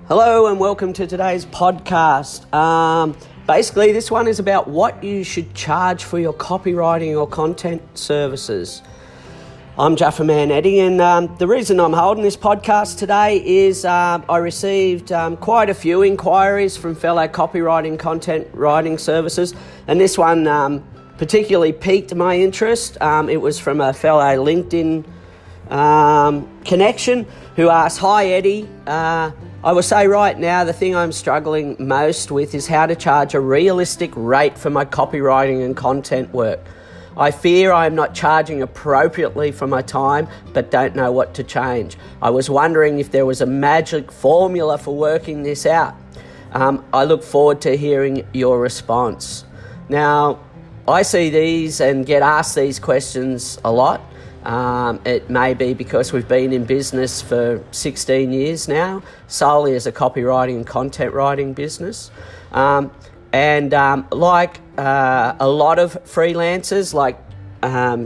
Hello and welcome to today's podcast. Basically, this one is about what you should charge for your copywriting or content services. I'm Jaffa Man Eddie, and the reason I'm holding this podcast today is I received quite a few inquiries from fellow copywriting content writing services, and this one particularly piqued my interest. It was from a fellow LinkedIn connection who asked, "Hi Eddie, I will say right now the thing I'm struggling most with is how to charge a realistic rate for my copywriting and content work. I fear I am not charging appropriately for my time, but don't know what to change. I was wondering if there was a magic formula for working this out. I look forward to hearing your response." Now, I see these and get asked these questions a lot. It may be because we've been in business for 16 years now, solely as a copywriting and content writing business. Like a lot of freelancers, like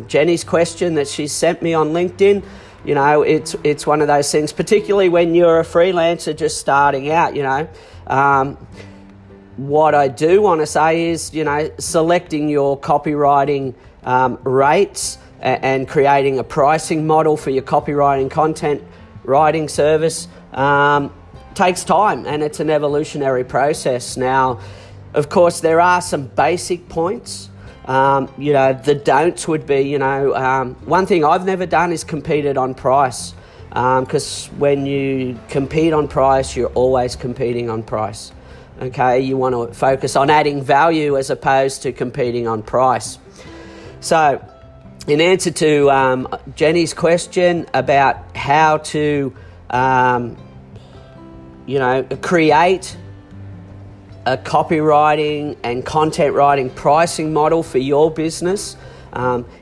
Jenny's question that she sent me on LinkedIn, you know, it's one of those things, particularly when you're a freelancer just starting out, you know. What I do want to say is, you know, selecting your copywriting rates and creating a pricing model for your copywriting content writing service takes time, and it's an evolutionary process. Now, of course, there are some basic points. The don'ts would be, one thing I've never done is competed on price, because when you compete on price, you're always competing on price. Okay, you want to focus on adding value as opposed to competing on price. So, in answer to Jenny's question about how to, create a copywriting and content writing pricing model for your business,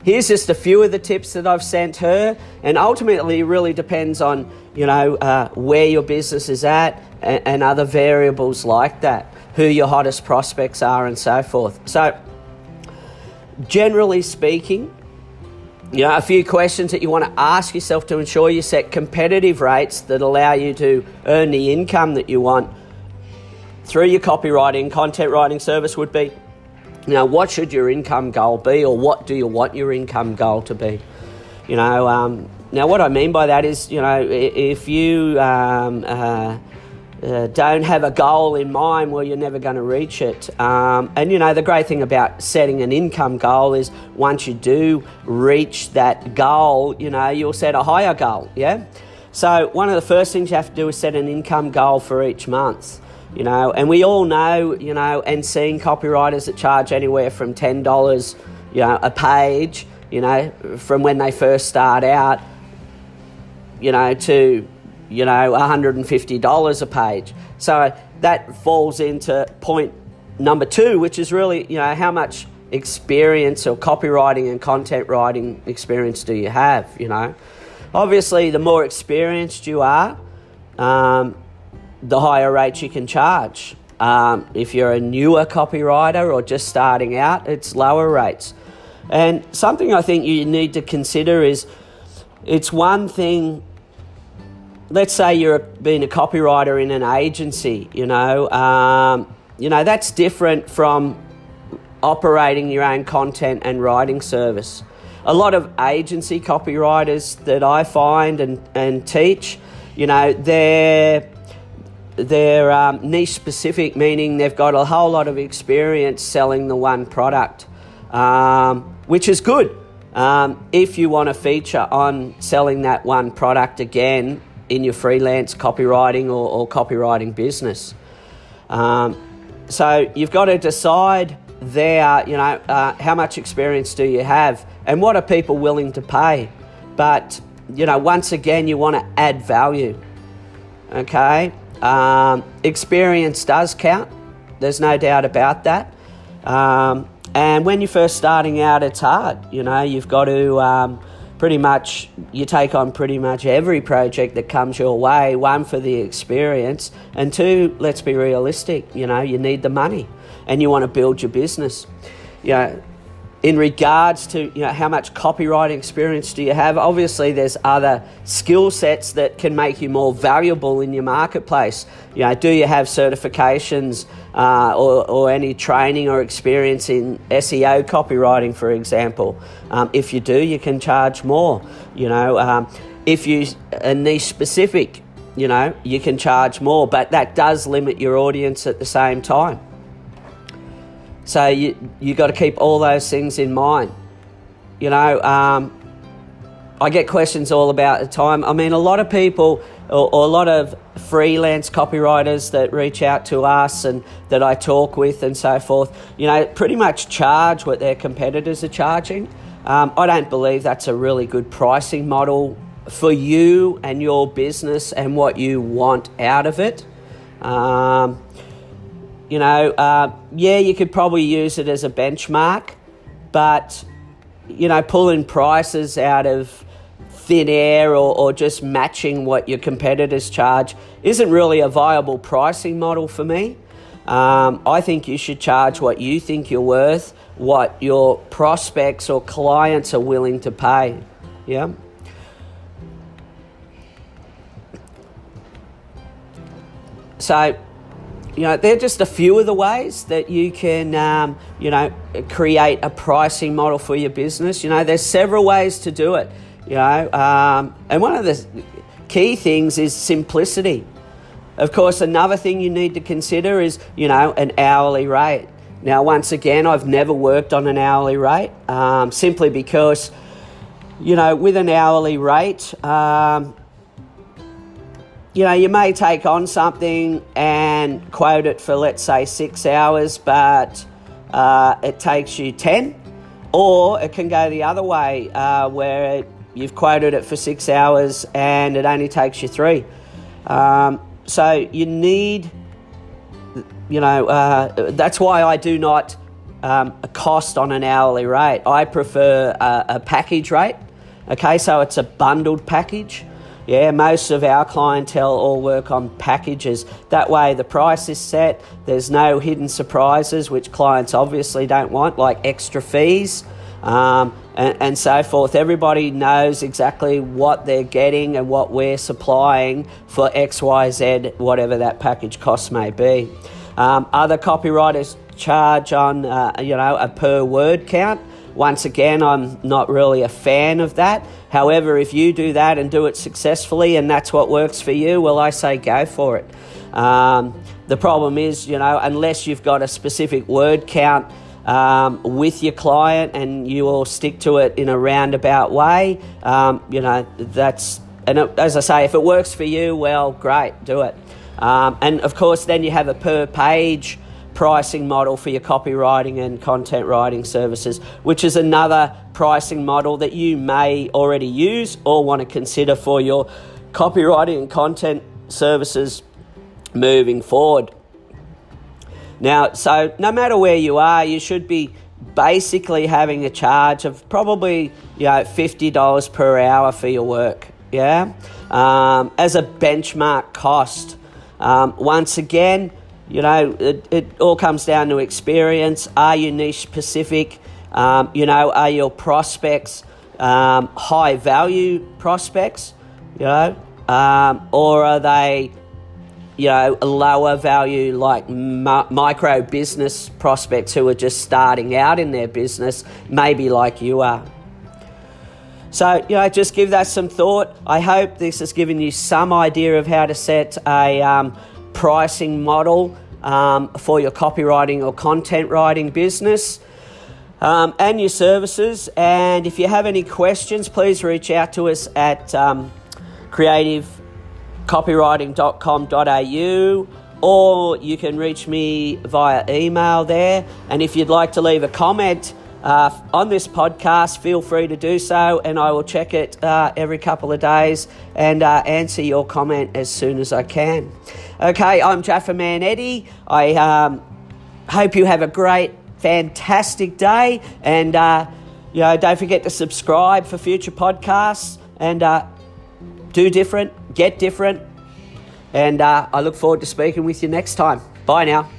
here's just a few of the tips that I've sent her, and ultimately it really depends on, where your business is at and other variables like that, who your hottest prospects are and so forth. So, generally speaking, a few questions that you want to ask yourself to ensure you set competitive rates that allow you to earn the income that you want through your copywriting, content writing service would be, what should your income goal be, or what do you want your income goal to be? Now what I mean by that is, if you don't have a goal in mind, well, you're never going to reach it. The great thing about setting an income goal is once you do reach that goal, you'll set a higher goal, yeah? So one of the first things you have to do is set an income goal for each month, and we all know, and seeing copywriters that charge anywhere from $10, a page, from when they first start out, to $150 a page. So that falls into point number 2, which is really, how much experience or copywriting and content writing experience do you have, Obviously, the more experienced you are, the higher rates you can charge. If you're a newer copywriter or just starting out, it's lower rates. And something I think you need to consider is, it's one thing, let's say you're being a copywriter in an agency, that's different from operating your own content and writing service. A lot of agency copywriters that I find and teach, they're niche specific, meaning they've got a whole lot of experience selling the one product, which is good if you want to feature on selling that one product again in your freelance copywriting or copywriting business. So you've got to decide there, how much experience do you have and what are people willing to pay? But, once again, you want to add value, okay? Experience does count. There's no doubt about that. And when you're first starting out, it's hard. You've got to you take on pretty much every project that comes your way, one, for the experience, and two, let's be realistic, you need the money and you want to build your business. in regards to, how much copywriting experience do you have? Obviously, there's other skill sets that can make you more valuable in your marketplace. Do you have certifications or any training or experience in SEO copywriting, for example? If you do, you can charge more. If you are niche specific, you can charge more, but that does limit your audience at the same time. So you got to keep all those things in mind. I get questions all about the time. I mean, a lot of people or a lot of freelance copywriters that reach out to us and that I talk with and so forth, pretty much charge what their competitors are charging. I don't believe that's a really good pricing model for you and your business and what you want out of it. You could probably use it as a benchmark, but, pulling prices out of thin air or just matching what your competitors charge isn't really a viable pricing model for me. I think you should charge what you think you're worth, what your prospects or clients are willing to pay. Yeah. So, they're just a few of the ways that you can, create a pricing model for your business. There's several ways to do it, and one of the key things is simplicity. Of course, another thing you need to consider is, an hourly rate. Now, once again, I've never worked on an hourly rate, simply because, with an hourly rate, you may take on something and quote it for, let's say, 6 hours, but it takes you 10. Or it can go the other way, where you've quoted it for 6 hours and it only takes you 3. So you need, that's why I do not cost on an hourly rate. I prefer a package rate. Okay, so it's a bundled package. Yeah, most of our clientele all work on packages. That way the price is set, there's no hidden surprises, which clients obviously don't want, like extra fees and so forth. Everybody knows exactly what they're getting and what we're supplying for X, Y, Z, whatever that package cost may be. Other copywriters charge on, a per word count. Once again, I'm not really a fan of that. However, if you do that and do it successfully and that's what works for you, well, I say go for it. The problem is, unless you've got a specific word count with your client and you all stick to it in a roundabout way, as I say, if it works for you, well, great, do it. And of course, then you have a per page pricing model for your copywriting and content writing services, which is another pricing model that you may already use or want to consider for your copywriting and content services moving forward. Now, so no matter where you are, you should be basically having a charge of probably $50 per hour for your work, as a benchmark cost. Once again, it all comes down to experience. Are you niche specific? Are your prospects high value prospects? Or are they, lower value, like micro business prospects who are just starting out in their business, maybe like you are? So, just give that some thought. I hope this has given you some idea of how to set a pricing model for your copywriting or content writing business and your services. And if you have any questions, please reach out to us at creativecopywriting.com.au, or you can reach me via email there. And if you'd like to leave a comment on this podcast, feel free to do so, and I will check it every couple of days and answer your comment as soon as I can. Okay, I'm Jaffa Man Eddie. I hope you have a great, fantastic day, and don't forget to subscribe for future podcasts, and do different, get different, and I look forward to speaking with you next time. Bye now.